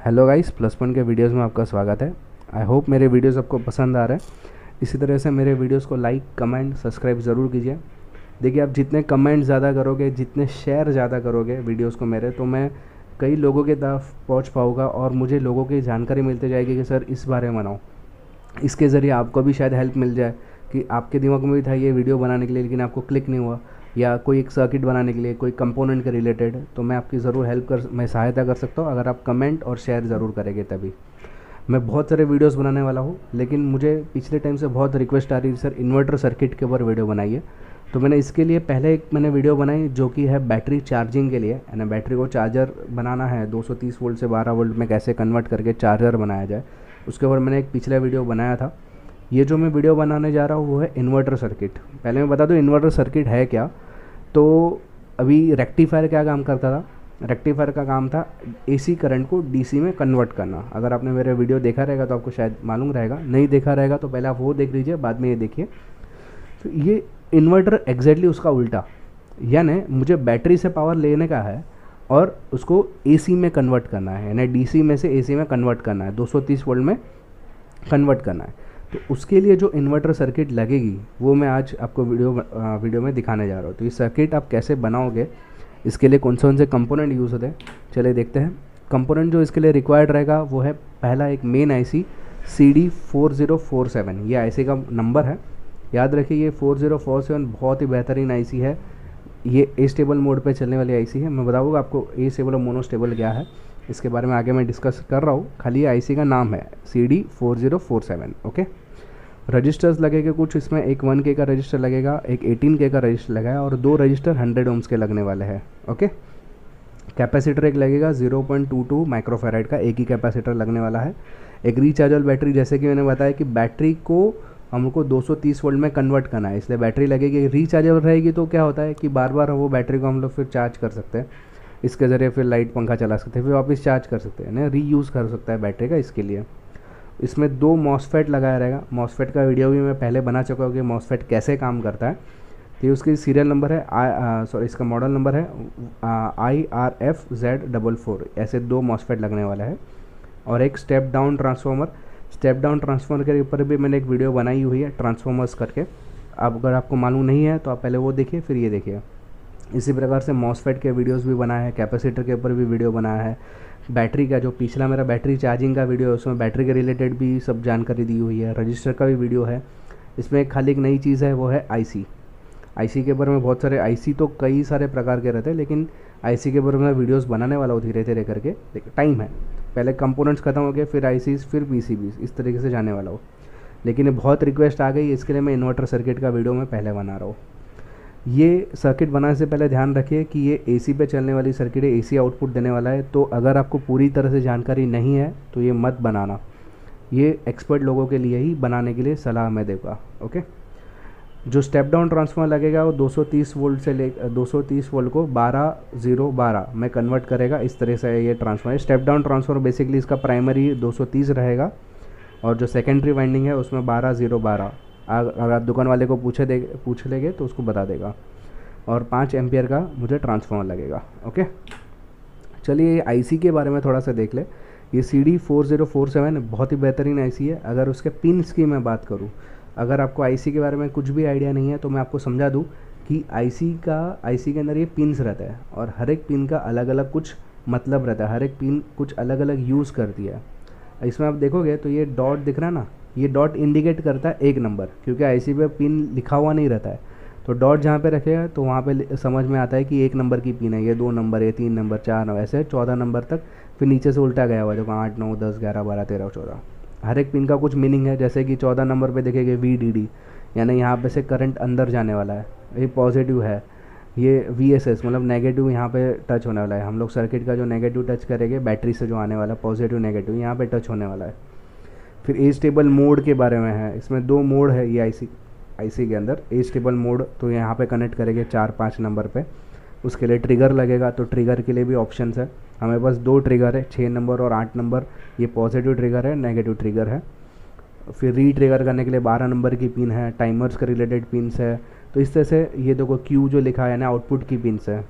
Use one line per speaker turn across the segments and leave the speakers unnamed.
Hello guys, plus point के videos में आपका स्वागत है। आई होप मेरे वीडियोस आपको पसंद आ रहे हैं। इसी तरह से मेरे वीडियोस को लाइक, कमेंट, सब्सक्राइब ज़रूर कीजिए। देखिए, आप जितने कमेंट ज़्यादा करोगे, जितने शेयर ज़्यादा करोगे वीडियोस को मेरे, तो मैं कई लोगों के तक पहुंच पाऊँगा और मुझे लोगों की जानकारी मिलती जाएगी कि सर इस बारे में बनाओ। इसके ज़रिए आपको भी शायद हेल्प मिल जाए कि आपके दिमाग में भी था ये वीडियो बनाने के लिए, लेकिन आपको क्लिक नहीं हुआ, या कोई एक सर्किट बनाने के लिए, कोई कंपोनेंट के रिलेटेड, तो मैं आपकी ज़रूर मैं सहायता कर सकता हूँ अगर आप कमेंट और शेयर ज़रूर करेंगे तभी। मैं बहुत सारे वीडियोस बनाने वाला हूँ, लेकिन मुझे पिछले टाइम से बहुत रिक्वेस्ट आ रही है, सर इन्वर्टर सर्किट के ऊपर वीडियो बनाइए। तो मैंने इसके लिए पहले एक वीडियो बनाई जो कि है बैटरी चार्जिंग के लिए, यानी बैटरी को चार्जर बनाना है 230 वोल्ट से 12 वोल्ट में कैसे कन्वर्ट करके चार्जर बनाया जाए। उसके ऊपर मैंने एक पिछला वीडियो बनाया था। ये जो मैं वीडियो बनाने जा रहा हूँ वो है इन्वर्टर सर्किट। पहले मैं बता दूँ इन्वर्टर सर्किट है क्या। तो अभी रेक्टिफायर क्या काम करता था, रेक्टिफायर का काम था एसी करंट को डीसी में कन्वर्ट करना। अगर आपने मेरा वीडियो देखा रहेगा तो आपको शायद मालूम रहेगा, नहीं देखा रहेगा तो पहले आप वो देख लीजिए, बाद में ये देखिए। तो ये इन्वर्टर एग्जैक्टली उसका उल्टा, यानी मुझे बैटरी से पावर लेने का है और उसको एसी में कन्वर्ट करना है, यानी डीसी में से एसी में कन्वर्ट करना है, 230 वोल्ट में कन्वर्ट करना है। तो उसके लिए जो इन्वर्टर सर्किट लगेगी वो मैं आज आपको वीडियो में दिखाने जा रहा हूँ। तो ये सर्किट आप कैसे बनाओगे, इसके लिए कौन से कंपोनेंट यूज़ होते हैं, चलिए देखते हैं। कंपोनेंट जो इसके लिए रिक्वायर्ड रहेगा वो है पहला एक मेन आईसी CD4047। ये आईसी का नंबर है, याद रखिए। ये 4047 बहुत ही बेहतरीन आईसी है। ये ए स्टेबल मोड पे चलने वाली आईसी है। मैं बताऊँगा आपको ए स्टेबल और मोनो स्टेबल क्या है, इसके बारे में आगे मैं डिस्कस कर रहा हूँ। खाली आईसी का नाम है CD4047। ओके। रजिस्टर्स लगेगा कुछ इसमें, एक 1K का रजिस्टर लगेगा, एक 18K का रजिस्टर लगेगा और दो रजिस्टर 100 ओम्स के लगने वाले हैं। ओके। कैपेसिटर एक लगेगा 0.22 माइक्रोफेराइड का, एक ही कैपेसिटर लगने वाला है। एक रिचार्जेबल बैटरी, जैसे कि मैंने बताया कि बैटरी को हमको 230 वोल्ट में कन्वर्ट करना है, इसलिए बैटरी लगेगी। रिचार्जेबल रहेगी तो क्या होता है कि बार बार वो बैटरी को हम लोग फिर चार्ज कर सकते हैं, इसके ज़रिए फिर लाइट पंखा चला सकते हैं, फिर वापस चार्ज कर सकते हैं ना, रीयूज़ कर सकता है बैटरी का। इसके लिए इसमें दो मॉसफेट लगाया रहेगा। मॉसफेट का वीडियो भी मैं पहले बना चुका हूँ कि मॉसफेट कैसे काम करता है। तो ये उसकी सीरियल नंबर है, इसका मॉडल नंबर है IRFZ44। ऐसे दो मॉसफेट लगने वाला है। और एक step down transformer, step down transformer के ऊपर भी मैंने एक वीडियो बनाई हुई है ट्रांसफार्मर्स करके। अब अगर आपको मालूम नहीं है तो आप पहले वो देखिए फिर ये देखिए। इसी प्रकार से मॉसफेट के वीडियोस भी बनाया है, कैपेसिटर के ऊपर भी वीडियो बनाया है। बैटरी का जो पिछला मेरा बैटरी चार्जिंग का वीडियो है उसमें बैटरी के रिलेटेड भी सब जानकारी दी हुई है। रजिस्टर का भी वीडियो है। इसमें खाली एक नई चीज़ है, वो है आईसी। आईसी के ऊपर में बहुत सारे आईसी तो कई सारे प्रकार के रहते हैं, लेकिन आईसी के ऊपर मैं वीडियोस बनाने वाला हूँ धीरे धीरे करके। टाइम है, पहले कंपोनेंट्स खत्म हो गए, फिर आईसीज, फिर पीसीबीज, इस तरीके से जाने वाला हूँ। लेकिन ये बहुत रिक्वेस्ट आ गई, इसके लिए मैं इन्वर्टर सर्किट का वीडियो मैं पहले बना रहा हूँ। ये सर्किट बनाने से पहले ध्यान रखिए कि ये एसी पे चलने वाली सर्किट है, एसी आउटपुट देने वाला है। तो अगर आपको पूरी तरह से जानकारी नहीं है तो ये मत बनाना, ये एक्सपर्ट लोगों के लिए ही बनाने के लिए सलाह मैं दूँगा। ओके। जो स्टेप डाउन ट्रांसफार्मर लगेगा वो 230 वोल्ट से 230 वोल्ट को 12012 में कन्वर्ट करेगा। इस तरह से ये transformer, step down transformer basically इसका प्राइमरी 230 रहेगा और जो सेकेंडरी वाइंडिंग है उसमें 12012। अगर आप दुकान वाले को पूछ लेंगे तो उसको बता देगा। और 5 एम्पियर का मुझे ट्रांसफार्मर लगेगा। ओके। चलिए आईसी के बारे में थोड़ा सा देख ले। ये CD4047 बहुत ही बेहतरीन आईसी है। अगर उसके पिन्स की मैं बात करूँ, अगर आपको आईसी के बारे में कुछ भी आइडिया नहीं है तो मैं आपको समझा दूँ कि आईसी के अंदर ये पिन्स रहता है और हर एक पिन का अलग अलग कुछ मतलब रहता है, हर एक पिन कुछ अलग अलग यूज़ करती है। इसमें आप देखोगे तो ये डॉट दिख रहा है ना, ये डॉट इंडिकेट करता है एक नंबर, क्योंकि आईसी पे पिन लिखा हुआ नहीं रहता है। तो डॉट जहाँ पे रखेगा तो वहाँ पे समझ में आता है कि 1 नंबर की पिन है, ये 2 नंबर, ये 3 नंबर, 4 नंबर, ऐसे 14 नंबर तक। फिर नीचे से उल्टा गया हुआ देखो, 8 9 10 11 12 13 14। हर एक पिन का कुछ मीनिंग है। जैसे कि 14 नंबर पे देखेंगे VDD, यानी यहाँ पे से करंट अंदर जाने वाला है, ये पॉजिटिव है। ये VSS मतलब नेगेटिव यहाँ पे टच होने वाला है। हम लोग सर्किट का जो नेगेटिव टच करेंगे, बैटरी से जो आने वाला पॉजिटिव नेगेटिव यहाँ पे टच होने वाला है। फिर ए स्टेबल मोड के बारे में है, इसमें 2 मोड है ये आईसी के अंदर। ए स्टेबल मोड तो यहाँ पे कनेक्ट करेंगे 4-5 नंबर पे, उसके लिए ट्रिगर लगेगा। तो ट्रिगर के लिए भी ऑप्शंस है, हमें बस 2 ट्रिगर है, 6 नंबर और 8 नंबर। ये पॉजिटिव ट्रिगर है, नेगेटिव ट्रिगर है। फिर री ट्रिगर करने के लिए 12 नंबर की पिन है, टाइमर्स के रिलेटेड पिन्स है। तो इस तरह से ये देखो क्यू जो लिखा है ना, आउटपुट की पिन्स है,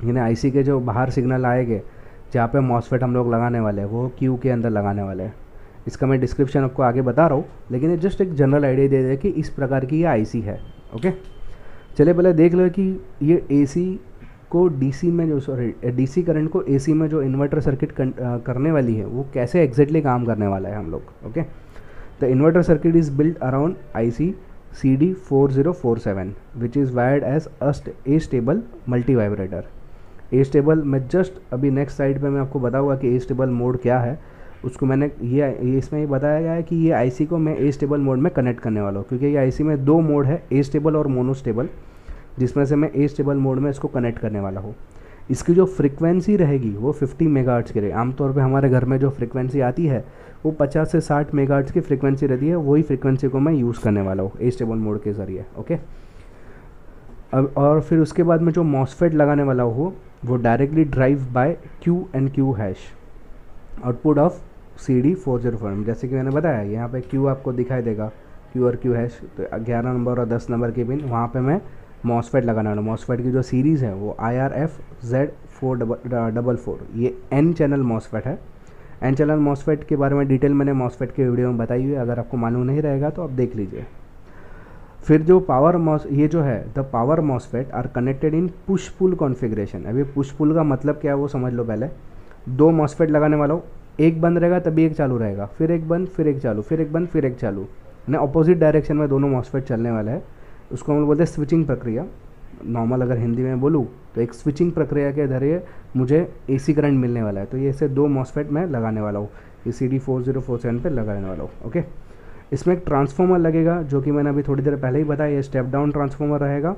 यानी आईसी के जो बाहर सिग्नल आएंगे जहाँ पे मॉसफेट हम लोग लगाने वाले हैं वो क्यू के अंदर लगाने वाले हैं। इसका मैं डिस्क्रिप्शन आपको आगे बता रहा हूँ, लेकिन ये जस्ट एक जनरल आइडिया दे दे कि इस प्रकार की ये आईसी है। ओके, चलिए पहले देख लो कि ये एसी को डीसी में जो डीसी करंट को एसी में जो इन्वर्टर सर्किट करने वाली है वो कैसे एग्जैक्टली काम करने वाला है हम लोग। Okay, the inverter circuit is built around IC CD4047 which is wired as astable multi vibrator. Astable मैं जस्ट अभी नेक्स्ट साइड पे मैं आपको बताऊंगा कि ए स्टेबल मोड क्या है। उसको मैंने ये इसमें ये बताया गया है कि ये आईसी को मैं ए स्टेबल मोड में कनेक्ट करने वाला हूँ, क्योंकि ये आईसी में दो मोड है, ए स्टेबल और मोनो स्टेबल, जिसमें से मैं ए स्टेबल मोड में इसको कनेक्ट करने वाला हूँ। इसकी जो फ्रीक्वेंसी रहेगी वो 50 मेगाहर्ट्ज़ की रहेगी। आमतौर पे हमारे घर में जो फ्रीक्वेंसी आती है वो 50 से 60 मेगाहर्ट्ज़ की फ्रीक्वेंसी रहती है, वही फ्रीक्वेंसी को मैं यूज़ करने वाला हूँ ए स्टेबल मोड के ज़रिए। ओके, अब और फिर उसके बाद में जो मॉसफेट लगाने वाला हूँ वो directly drive bye Q and Q hash output of CD4047। जैसे कि मैंने बताया यहाँ पे क्यू आपको दिखाई देगा, क्यू और क्यू हैश, तो 11 नंबर और 10 नंबर के पिन वहाँ पे मैं मॉसफेट लगाना है। मॉसफेट की जो सीरीज़ है वो IRF-Z444, ये N चैनल मॉसफेट है। N चैनल मॉसफेट के बारे में डिटेल मैंने मॉसफेट के वीडियो में बताई हुई है, अगर आपको मालूम नहीं रहेगा तो आप देख लीजिए। फिर जो ये जो है the power MOSFET are connected in push pull configuration. अभी पुश पुल का मतलब क्या है वो समझ लो पहले। दो मॉसफेट लगाने वाला हूँ, एक बंद रहेगा तभी एक चालू रहेगा, फिर एक बंद फिर एक चालू, फिर एक बंद फिर एक चालू, यानी अपोजिट डायरेक्शन में दोनों मॉसफेट चलने वाला है। उसको हम बोलते हैं स्विचिंग प्रक्रिया। नॉर्मल अगर हिंदी में बोलूँ तो एक स्विचिंग प्रक्रिया के जरिए मुझे एसी करंट मिलने वाला है। तो ये ऐसे दो मॉसफेट मैं लगाने वाला हूँ, ये CD4047 पे लगाने वाला हूँ। ओके, इसमें एक ट्रांसफार्मर लगेगा जो कि मैंने अभी थोड़ी देर पहले ही बताया, ये स्टेप डाउन ट्रांसफार्मर रहेगा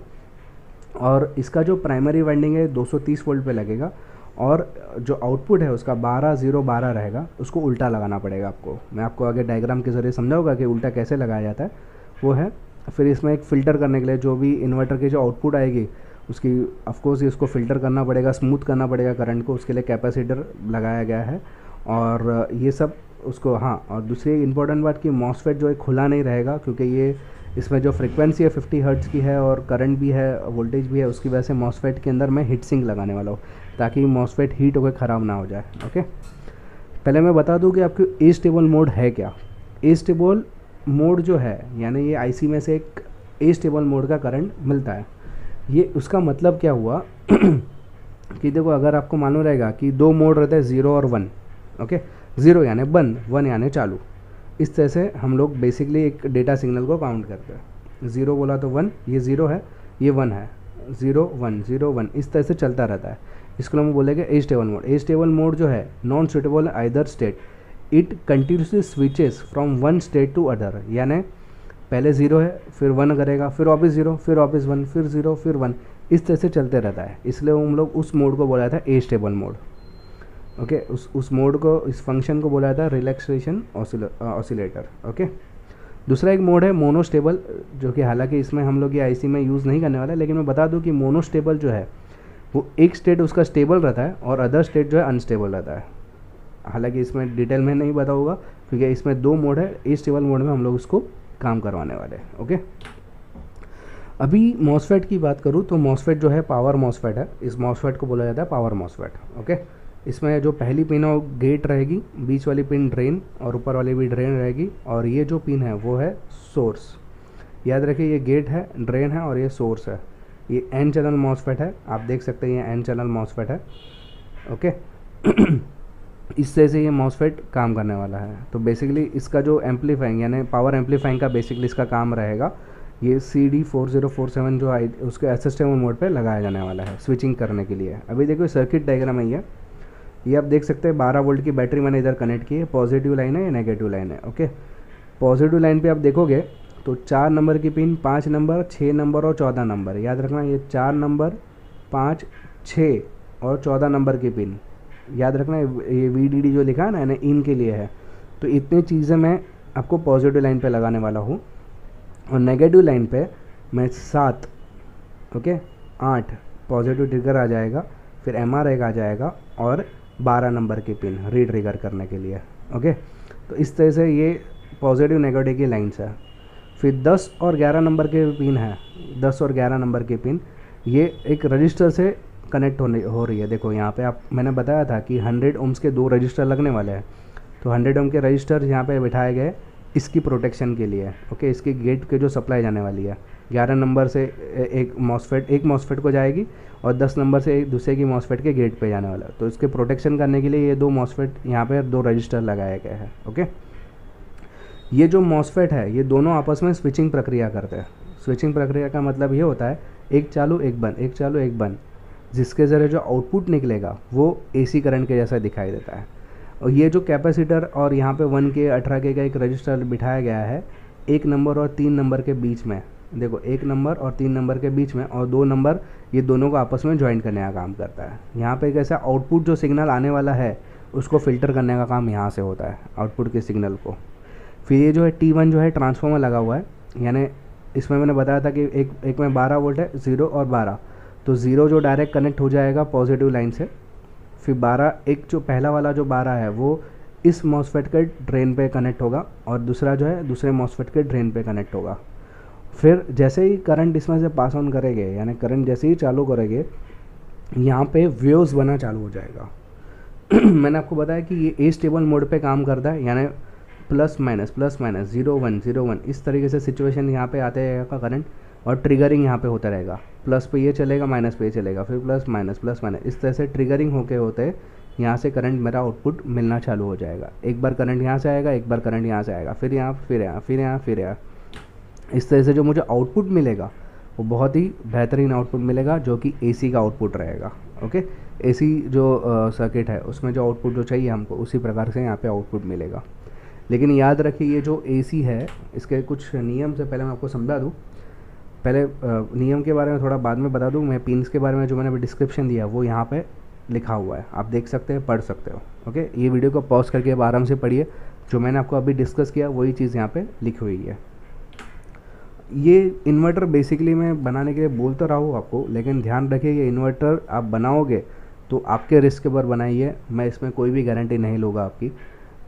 और इसका जो प्राइमरी वाइंडिंग है 230 वोल्ट पे लगेगा और जो आउटपुट है उसका 12012 रहेगा, उसको उल्टा लगाना पड़ेगा आपको। मैं आपको आगे डायग्राम के ज़रिए समझाऊंगा कि उल्टा कैसे लगाया जाता है वो है। फिर इसमें एक फ़िल्टर करने के लिए जो भी इन्वर्टर की जो आउटपुट आएगी उसकी ऑफकोर्स इसको फ़िल्टर करना पड़ेगा, स्मूथ करना पड़ेगा करंट को, उसके लिए कैपेसिटर लगाया गया है और ये सब उसको। हाँ, और दूसरी इंपॉर्टेंट बात कि मॉसफेट जो है खुला नहीं रहेगा, क्योंकि ये इसमें जो फ्रीक्वेंसी है 50 हर्ट्ज़ की है और करंट भी है, वोल्टेज भी है, उसकी वजह से मॉसफेट के अंदर मैं हीट सिंक लगाने वाला हूँ ताकि मॉसफेट हीट होकर ख़राब ना हो जाए। ओके, पहले मैं बता दूँ कि आपको ए स्टेबल मोड है क्या। ए स्टेबल मोड जो है यानी ये आईसी में से एक ए स्टेबल मोड का करंट मिलता है। ये उसका मतलब क्या हुआ कि देखो, अगर आपको मालूम रहेगा कि दो मोड रहते हैं 0 और 1। ओके, 0 यानी बंद, 1 यानी चालू। इस तरह से हम लोग बेसिकली एक डेटा सिग्नल को काउंट करते हैं। 0 बोला तो 1, ये 0 है, ये 1 है, 0 1 0 1, इस तरह से चलता रहता है। इसको हम बोलेंगे astable mode. Astable mode जो है non suitable either state, it continuously switches from one state to other, यानी पहले 0 है फिर 1 करेगा, फिर वापस 0, फिर वापस 1, फिर 0, फिर 1, इस तरह से चलते रहता है। इसलिए हम लोग उस मोड को बोला था ए स्टेबल मोड। ओके, उस मोड को, इस फंक्शन को बोला था रिलैक्सेशन ऑसिलेटर। ओके, दूसरा एक मोड है मोनो स्टेबल, जो कि हालांकि इसमें हम लोग ये आईसी में यूज़ नहीं करने वाला, लेकिन मैं बता दूं कि मोनो स्टेबल जो है वो एक स्टेट उसका स्टेबल रहता है और अदर स्टेट जो है अनस्टेबल रहता है। हालांकि इसमें डिटेल में नहीं बताऊंगा क्योंकि इसमें दो मोड है, ए स्टेबल मोड में हम लोग उसको काम करवाने वाले हैं। ओके, अभी मॉसफेट की बात करूँ तो मॉसफेट जो है पावर मॉसफेट है। इस मॉसफेट को बोला जाता है पावर मॉसफेट। ओके, इसमें जो पहली पिन है वो गेट रहेगी, बीच वाली पिन ड्रेन और ऊपर वाली भी ड्रेन रहेगी, और ये जो पिन है वो है सोर्स। याद रखिए, ये गेट है, ड्रेन है और ये सोर्स है। ये एन चैनल मॉसफेट है, आप देख सकते हैं ये एन चैनल मॉसफेट है। ओके इस तरह से ये मॉसफेट काम करने वाला है। तो बेसिकली इसका जो एम्पलीफाइंग यानी पावर एम्पलीफाइंग का बेसिकली इसका काम रहेगा, ये CD4047 जो उसके असिस्टेबल मोड पे लगाया जाने वाला है स्विचिंग करने के लिए। अभी देखो सर्किट डायग्राम है ये आप देख सकते हैं 12 वोल्ट की बैटरी मैंने इधर कनेक्ट की है। पॉजिटिव लाइन है या नेगेटिव लाइन है। ओके, पॉजिटिव लाइन पे आप देखोगे तो 4 नंबर की पिन, 5 नंबर, 6 नंबर और 14 नंबर। याद रखना, ये 4 नंबर, 5, 6 और 14 नंबर की पिन याद रखना। ये VDD जो लिखा है ना, यानी इन के लिए है। तो इतनी चीज़ें मैं आपको पॉजिटिव लाइन पे लगाने वाला हूँ, और नेगेटिव लाइन पे मैं 7, ओके 8 पॉजिटिव ट्रिगर आ जाएगा, फिर MR एक आ जाएगा और 12 नंबर की पिन रीट्रिगर करने के लिए। ओके, तो इस तरह से ये पॉजिटिव नेगेटिव की लाइन्स है। फिर 10 और 11 नंबर के पिन है, 10 और 11 नंबर के पिन ये एक रजिस्टर से कनेक्ट हो रही है। देखो यहाँ पे मैंने बताया था कि 100 ओम्स के 2 रजिस्टर लगने वाले हैं, तो 100 ओम के रजिस्टर यहाँ पे बिठाए गए इसकी प्रोटेक्शन के लिए। ओके, इसकी गेट के जो सप्लाई जाने वाली है 11 नंबर से एक मॉसफेट को जाएगी और 10 नंबर से एक दूसरे की मॉसफेट के गेट पे जाने वाला है। तो इसके प्रोटेक्शन करने के लिए ये 2 मॉसफेट यहाँ पे 2 रजिस्टर लगाए गए हैं। ओके, ये जो मॉसफेट है ये दोनों आपस में स्विचिंग प्रक्रिया करते हैं। स्विचिंग प्रक्रिया का मतलब ये होता है एक चालू एक बंद, एक चालू एक बंद, जिसके ज़रिए जो आउटपुट निकलेगा वो एसी करंट के जैसा दिखाई देता है। और ये जो कैपेसिटर और यहाँ पे 1K 18K का एक रजिस्टर बिठाया गया है 1 नंबर और 3 नंबर के बीच में। देखो 1 नंबर और 3 नंबर के बीच में, और 2 नंबर ये दोनों को आपस में ज्वाइन करने का काम करता है। यहाँ पे कैसा आउटपुट जो सिग्नल आने वाला है उसको फ़िल्टर करने का काम यहाँ से होता है, आउटपुट के सिग्नल को। फिर ये जो है T1 जो है ट्रांसफार्मर लगा हुआ है, यानी इसमें मैंने बताया था कि एक में 12 वोल्ट है, 0 और 12। तो 0 जो डायरेक्ट कनेक्ट हो जाएगा पॉजिटिव लाइन से, फिर 12 एक जो पहला वाला जो 12 है वो इस मॉसफेट के ड्रेन पे कनेक्ट होगा और दूसरा जो है दूसरे मॉसफेट के ड्रेन पे कनेक्ट होगा। फिर जैसे ही करंट इसमें से पास ऑन करेंगे, यानी करंट जैसे ही चालू करेंगे, यहाँ पे वेव्स बना चालू हो जाएगा। मैंने आपको बताया कि ये ए स्टेबल मोड पे काम करता है, यानी प्लस माइनस 0 1 0 1 इस तरीके से सिचुएशन यहाँ पे आते रहेगा करंट, और ट्रिगरिंग यहाँ पे होता रहेगा। प्लस पे ये चलेगा, माइनस पे ये चलेगा, फिर प्लस माइनस इस तरह से ट्रिगरिंग होते यहाँ से करंट मेरा आउटपुट मिलना चालू हो जाएगा। एक बार करंट यहाँ से आएगा, एक बार करंट यहाँ से आएगा, फिर यहाँ, फिर यहाँ, फिर यहाँ, फिर यहाँ। इस तरह से जो मुझे आउटपुट मिलेगा वो बहुत ही बेहतरीन आउटपुट मिलेगा, जो कि एसी का आउटपुट रहेगा। ओके, एसी जो सर्किट है उसमें जो आउटपुट जो चाहिए हमको उसी प्रकार से यहाँ पे आउटपुट मिलेगा। लेकिन याद रखिए ये जो एसी है इसके कुछ नियम से पहले मैं आपको समझा दूँ। पहले नियम के बारे में थोड़ा बाद में बता दूँ। मैं पिन्स के बारे में जो मैंने अभी डिस्क्रिप्शन दिया वो यहाँ पे लिखा हुआ है, आप देख सकते हैं, पढ़ सकते हो। ओके, ये वीडियो को पॉज करके अब आराम से पढ़िए, जो मैंने आपको अभी डिस्कस किया वही चीज़ यहाँ पे लिखी हुई है। ये इन्वर्टर बेसिकली मैं बनाने के लिए बोलता रहा हूँ आपको, लेकिन ध्यान रखिए ये इन्वर्टर आप बनाओगे तो आपके रिस्क पर बनाइए, मैं इसमें कोई भी गारंटी नहीं लूँगा आपकी।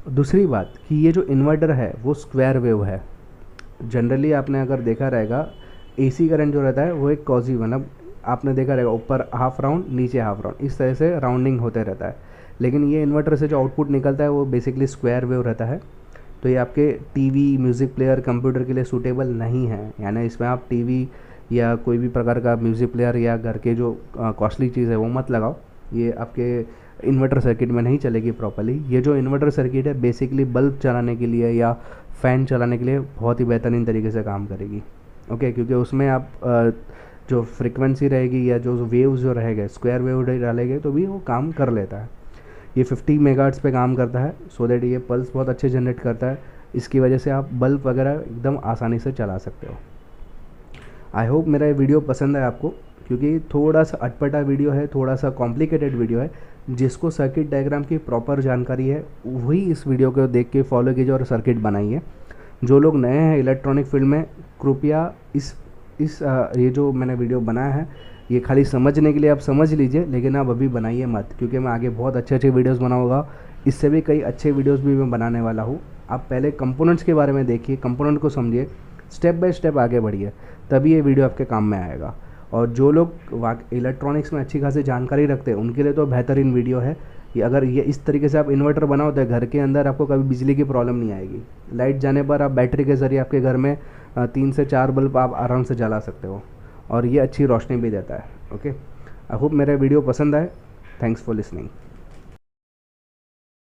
दूसरी बात कि ये जो इन्वर्टर है वो स्क्वायर वेव है। जनरली आपने अगर देखा रहेगा एसी करंट जो रहता है वो एक कॉजी, मतलब आपने देखा रहेगा ऊपर हाफ राउंड नीचे हाफ राउंड इस तरह से राउंडिंग होते रहता है। लेकिन ये इन्वर्टर से जो आउटपुट निकलता है वो बेसिकली स्क्वायर वेव रहता है। तो ये आपके टीवी, म्यूज़िक प्लेयर, कंप्यूटर के लिए सूटेबल नहीं है, यानी इसमें आप टीवी या कोई भी प्रकार का म्यूज़िक प्लेयर या घर के जो कॉस्टली चीज़ है वो मत लगाओ, ये आपके इन्वर्टर सर्किट में नहीं चलेगी प्रॉपर्ली। ये जो इन्वर्टर सर्किट है बेसिकली बल्ब चलाने के लिए या फ़ैन चलाने के लिए बहुत ही बेहतरीन तरीके से काम करेगी। ओके, क्योंकि उसमें आप जो फ्रिक्वेंसी रहेगी या जो वेव्स जो रहेगा स्क्वायर वेव डालेंगे तो भी वो काम कर लेता है। ये 50 मेगाहर्ट्ज़ पे काम करता है, सो दैट ये पल्स बहुत अच्छे जनरेट करता है। इसकी वजह से आप बल्ब वगैरह एकदम आसानी से चला सकते हो। आई होप मेरा ये वीडियो पसंद है आपको, क्योंकि थोड़ा सा अटपटा वीडियो है, थोड़ा सा कॉम्प्लिकेटेड वीडियो है। जिसको सर्किट डायग्राम की प्रॉपर जानकारी है वही इस वीडियो को देख के फॉलो कीजिए और सर्किट बनाइए। जो लोग नए हैं इलेक्ट्रॉनिक फील्ड में, कृपया इस ये जो मैंने वीडियो बनाया है ये खाली समझने के लिए आप समझ लीजिए, लेकिन आप अभी बनाइए मत, क्योंकि मैं आगे बहुत अच्छे अच्छे वीडियोस बनाऊंगा। इससे भी कई अच्छे वीडियोस भी मैं बनाने वाला हूँ। आप पहले कंपोनेंट्स के बारे में देखिए, कंपोनेंट को समझिए, स्टेप बाय स्टेप आगे बढ़िए, तभी ये वीडियो आपके काम में आएगा। और जो लोग इलेक्ट्रॉनिक्स में अच्छी खासी जानकारी रखते हैं उनके लिए तो बेहतरीन वीडियो है। ये अगर ये इस तरीके से आप इन्वर्टर बनाओ तो घर के अंदर आपको कभी बिजली की प्रॉब्लम नहीं आएगी। लाइट जाने पर आप बैटरी के ज़रिए आपके घर में 3 से 4 बल्ब आप आराम से जला सकते हो, और ये अच्छी रोशनी भी देता है। ओके, आई होप मेरा वीडियो पसंद आए। Thanks for listening.